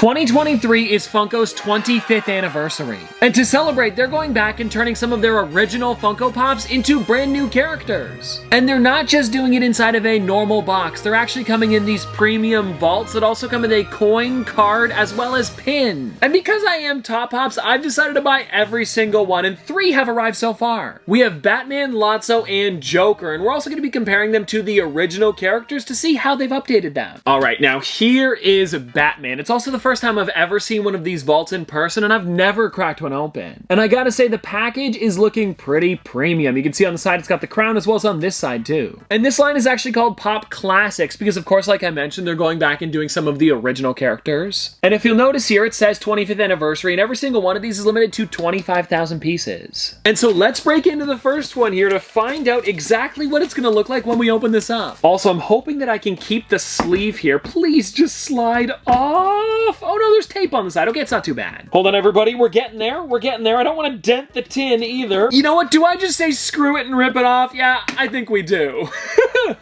2023 is Funko's 25th anniversary, and to celebrate, they're going back and turning some of their original Funko Pops into brand new characters. And they're not just doing it inside of a normal box, they're actually coming in these premium vaults that also come with a coin, card, as well as pin. And because I am Top Pops, I've decided to buy every single one, and 3 have arrived so far. We have Batman, Lotso, and Joker, and we're also going to be comparing them to the original characters to see how they've updated them. Alright, now here is Batman. It's also the first time I've ever seen one of these vaults in person, and I've never cracked one open. And I gotta say, the package is looking pretty premium. You can see on the side it's got the crown as well as on this side too. And this line is actually called Pop Classics because, of course, like I mentioned, they're going back and doing some of the original characters. And if you'll notice here, it says 25th anniversary, and every single one of these is limited to 25,000 pieces. And so let's break into the first one here to find out exactly what it's gonna look like when we open this up. Also, I'm hoping that I can keep the sleeve here. Please just slide off. Oh no, there's tape on the side. Okay, it's not too bad. Hold on, everybody. We're getting there. We're getting there. I don't want to dent the tin either. You know what? Do I just say screw it and rip it off? Yeah, I think we do.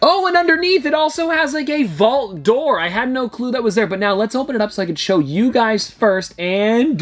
Oh, and underneath it also has like a vault door. I had no clue that was there, but now let's open it up so I can show you guys first. And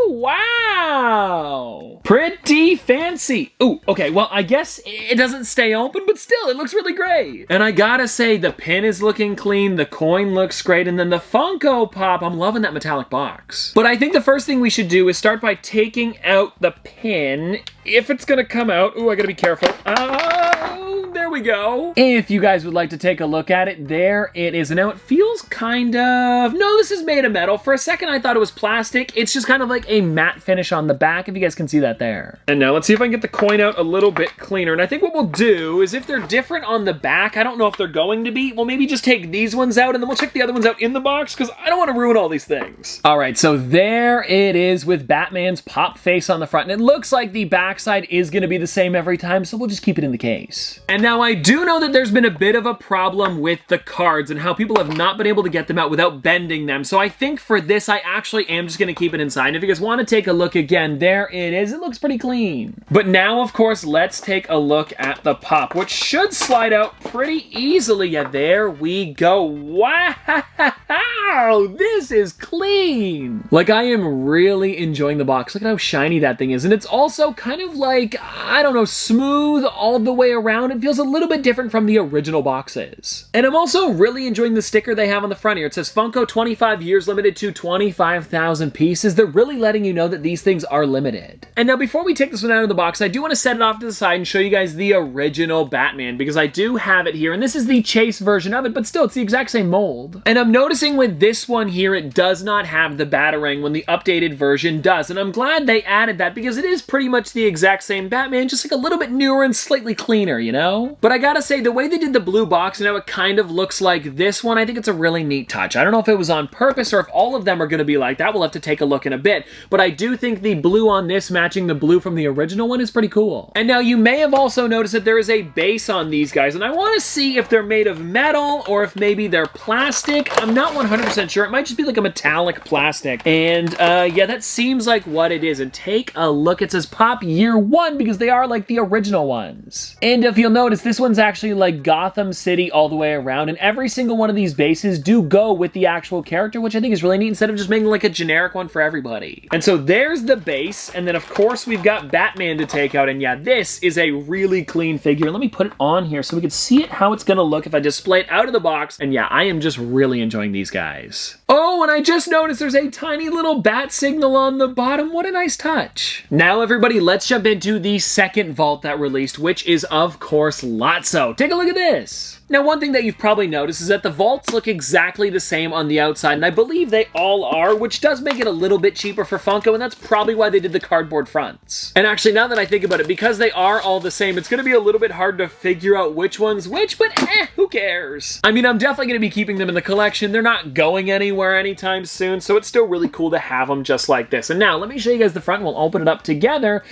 wow! Pretty fancy. Ooh, okay, well, I guess it doesn't stay open, but still, it looks really great. And I gotta say, the pin is looking clean, the coin looks great, and then the Funko Pop, I'm loving that metallic box. But I think the first thing we should do is start by taking out the pin, if it's gonna come out. Ooh, I gotta be careful. Oh, there we go. If you guys would like to take a look at it, there it is. And now it feels kind of... No, this is made of metal. For a second, I thought it was plastic. It's just kind of like a matte finish on the back, if you guys can see that there. And now let's see if I can get the coin out a little bit cleaner. And I think what we'll do is if they're different on the back, I don't know if they're going to be, well, maybe just take these ones out and then we'll check the other ones out in the box because I don't want to ruin all these things. All right, so there it is with Batman's pop face on the front. And it looks like the backside is going to be the same every time, so we'll just keep it in the case. And now I do know that there's been a bit of a problem with the cards and how people have not been able to get them out without bending them. So I think for this, I actually am just going to keep it inside. If you guys want to take a look again, there it is. It looks pretty clean. But now, of course, let's take a look at the pop, which should slide out pretty easily. Yeah, there we go. Wow, this is clean. Like, I am really enjoying the box. Look at how shiny that thing is. And it's also kind of like, I don't know, smooth all the way around. It feels a little bit different from the original boxes. And I'm also really enjoying the sticker they have on the front here. It says Funko 25 years limited to 25,000 pieces. They're really letting you know that these things are limited. And now before we take this one out of the box, I do want to set it off to the side and show you guys the original Batman because I do have it here. And this is the chase version of it, but still it's the exact same mold. And I'm noticing with this one here, it does not have the Batarang when the updated version does. And I'm glad they added that because it is pretty much the exact same Batman, just like a little bit newer and slightly cleaner, you know? But I gotta say, the way they did the blue box and how it kind of looks like this one, I think it's a really neat touch. I don't know if it was on purpose or if all of them are gonna be like that. We'll have to take a look in a bit. But I do think the blue on this matching the blue from the original one is pretty cool. And now you may have also noticed that there is a base on these guys, and I want to see if they're made of metal or if maybe they're plastic. I'm not 100% sure. It might just be like a metallic plastic. And yeah, that seems like what it is. And take a look. It says Pop Year 1 because they are like the original ones. And if you'll notice, this one's actually like Gotham City all the way around, and every single one of these bases do go with the actual character, which I think is really neat instead of just making like a generic one for everybody. And so there's the base, and then of course we've got Batman to take out, and yeah, this is a really clean figure. Let me put it on here so we can see it, how it's gonna look if I display it out of the box, and yeah, I am just really enjoying these guys. Oh, and I just noticed there's a tiny little bat signal on the bottom. What a nice touch. Now everybody, let's jump into the second vault that released, which is of course Lotso. Take a look at this. Now, one thing that you've probably noticed is that the vaults look exactly the same on the outside, and I believe they all are, which does make it a little bit cheaper for Funko, and that's probably why they did the cardboard fronts. And actually, now that I think about it, because they are all the same, it's going to be a little bit hard to figure out which one's which, but who cares? I mean, I'm definitely going to be keeping them in the collection. They're not going anywhere anytime soon, so it's still really cool to have them just like this. And now, let me show you guys the front, and we'll open it up together.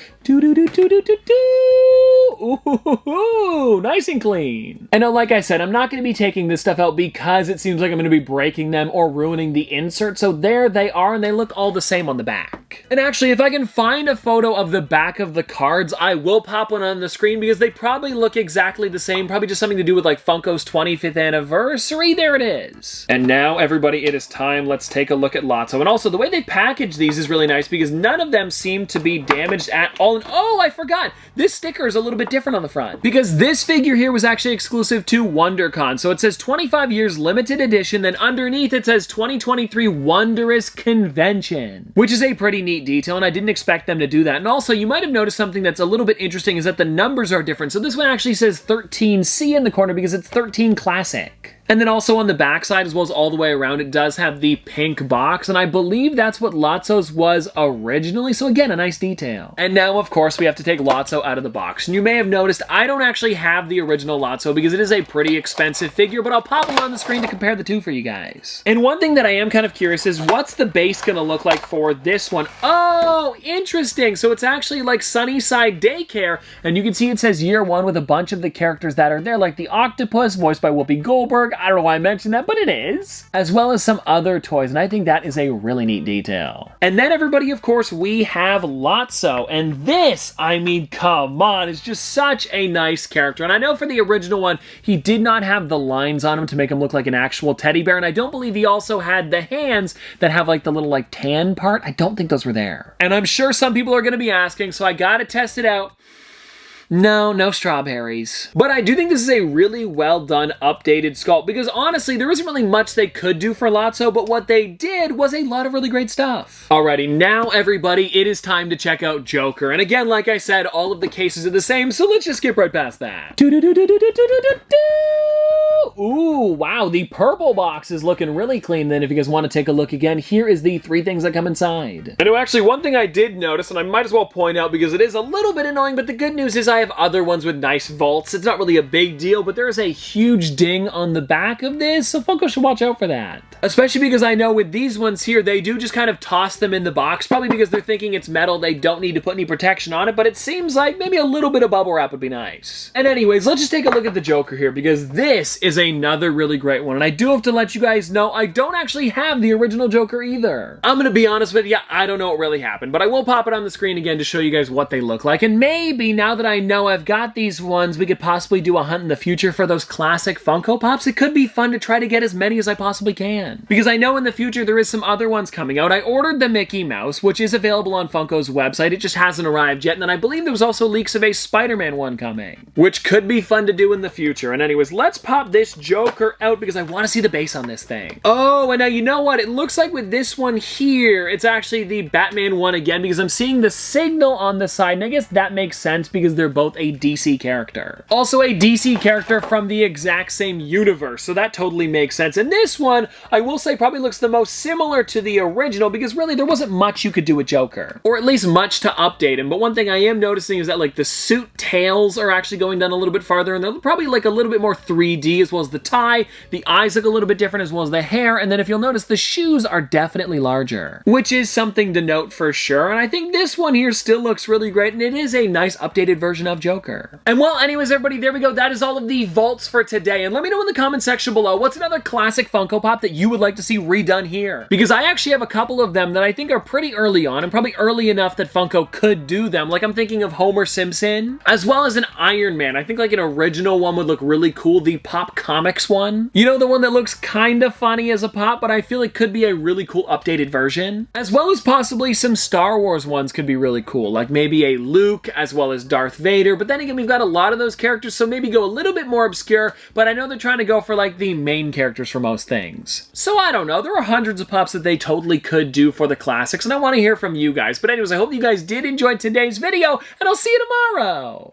Ooh, nice and clean. And now, like I said, I'm not going to be taking this stuff out because it seems like I'm going to be breaking them or ruining the insert. So there they are, and they look all the same on the back. look. And actually, if I can find a photo of the back of the cards, I will pop one on the screen because they probably look exactly the same. Probably just something to do with like Funko's 25th anniversary. There it is. And now, everybody, it is time. Let's take a look at Lotso. And also, the way they package these is really nice because none of them seem to be damaged at all. And oh, I forgot. This sticker is a little bit different on the front because this figure here was actually exclusive to WonderCon. So it says 25 years limited edition. Then underneath it says 2023 Wondrous Convention, which is a pretty neat detail. And I didn't expect them to do that. And also, you might have noticed something that's a little bit interesting is that the numbers are different. So this one actually says 13C in the corner because it's 13 Classic. And then also on the backside, as well as all the way around, it does have the pink box, and I believe that's what Lotso's was originally, so again, a nice detail. And now, of course, we have to take Lotso out of the box. And you may have noticed, I don't actually have the original Lotso because it is a pretty expensive figure, but I'll pop him on the screen to compare the two for you guys. And one thing that I am kind of curious is, what's the base gonna look like for this one? Oh, interesting! So it's actually like Sunnyside Daycare, and you can see it says year one with a bunch of the characters that are there, like the octopus, voiced by Whoopi Goldberg. I don't know why I mentioned that, but it is. As well as some other toys, and I think that is a really neat detail. And then, everybody, of course, we have Lotso, and this, I mean, come on, is just such a nice character. And I know for the original one, he did not have the lines on him to make him look like an actual teddy bear, and I don't believe he also had the hands that have like the little like tan part. I don't think those were there. And I'm sure some people are going to be asking, so I gotta test it out. No strawberries. But I do think this is a really well done updated sculpt because honestly, there isn't really much they could do for Lotso, but what they did was a lot of really great stuff. Alrighty, now everybody, it is time to check out Joker. And again, like I said, all of the cases are the same, so let's just skip right past that. Ooh, wow, the purple box is looking really clean then. If you guys want to take a look again, here is the 3 things that come inside. And actually, one thing I did notice, and I might as well point out because it is a little bit annoying, but the good news is I have other ones with nice vaults. It's not really a big deal, but there is a huge ding on the back of this, so Funko should watch out for that. Especially because I know with these ones here, they do just kind of toss them in the box, probably because they're thinking it's metal, they don't need to put any protection on it, but it seems like maybe a little bit of bubble wrap would be nice. And anyways, let's just take a look at the Joker here, because this is another really great one, and I do have to let you guys know, I don't actually have the original Joker either. I'm gonna be honest with you, I don't know what really happened, but I will pop it on the screen again to show you guys what they look like, and maybe now that I know I've got these ones, we could possibly do a hunt in the future for those classic Funko Pops. It could be fun to try to get as many as I possibly can, because I know in the future there is some other ones coming out. I ordered the Mickey Mouse, which is available on Funko's website. It just hasn't arrived yet, and then I believe there was also leaks of a Spider-Man one coming, which could be fun to do in the future. And anyways, let's pop this Joker out because I want to see the base on this thing. Oh, and now you know what? It looks like with this one here, it's actually the Batman one again, because I'm seeing the signal on the side, and I guess that makes sense because they're both a DC character. Also a DC character from the exact same universe, so that totally makes sense. And this one, I will say, probably looks the most similar to the original because really there wasn't much you could do with Joker, or at least much to update him. But one thing I am noticing is that like the suit tails are actually going down a little bit farther, and they're probably like a little bit more 3D, as well as the tie. The eyes look a little bit different, as well as the hair, and then if you'll notice, the shoes are definitely larger, which is something to note for sure. And I think this one here still looks really great, and it is a nice updated version of Joker. And well, anyways, everybody, there we go. That is all of the vaults for today. And let me know in the comment section below, what's another classic Funko Pop that you would like to see redone here? Because I actually have a couple of them that I think are pretty early on, and probably early enough that Funko could do them. Like I'm thinking of Homer Simpson, as well as an Iron Man. I think like an original one would look really cool. The Pop Comics one. You know, the one that looks kind of funny as a pop, but I feel it could be a really cool updated version. As well as possibly some Star Wars ones could be really cool. Like maybe a Luke, as well as Darth Vader. But then again, we've got a lot of those characters, so maybe go a little bit more obscure, but I know they're trying to go for like the main characters for most things. So I don't know, there are hundreds of pops that they totally could do for the classics, and I want to hear from you guys. But anyways, I hope you guys did enjoy today's video, and I'll see you tomorrow!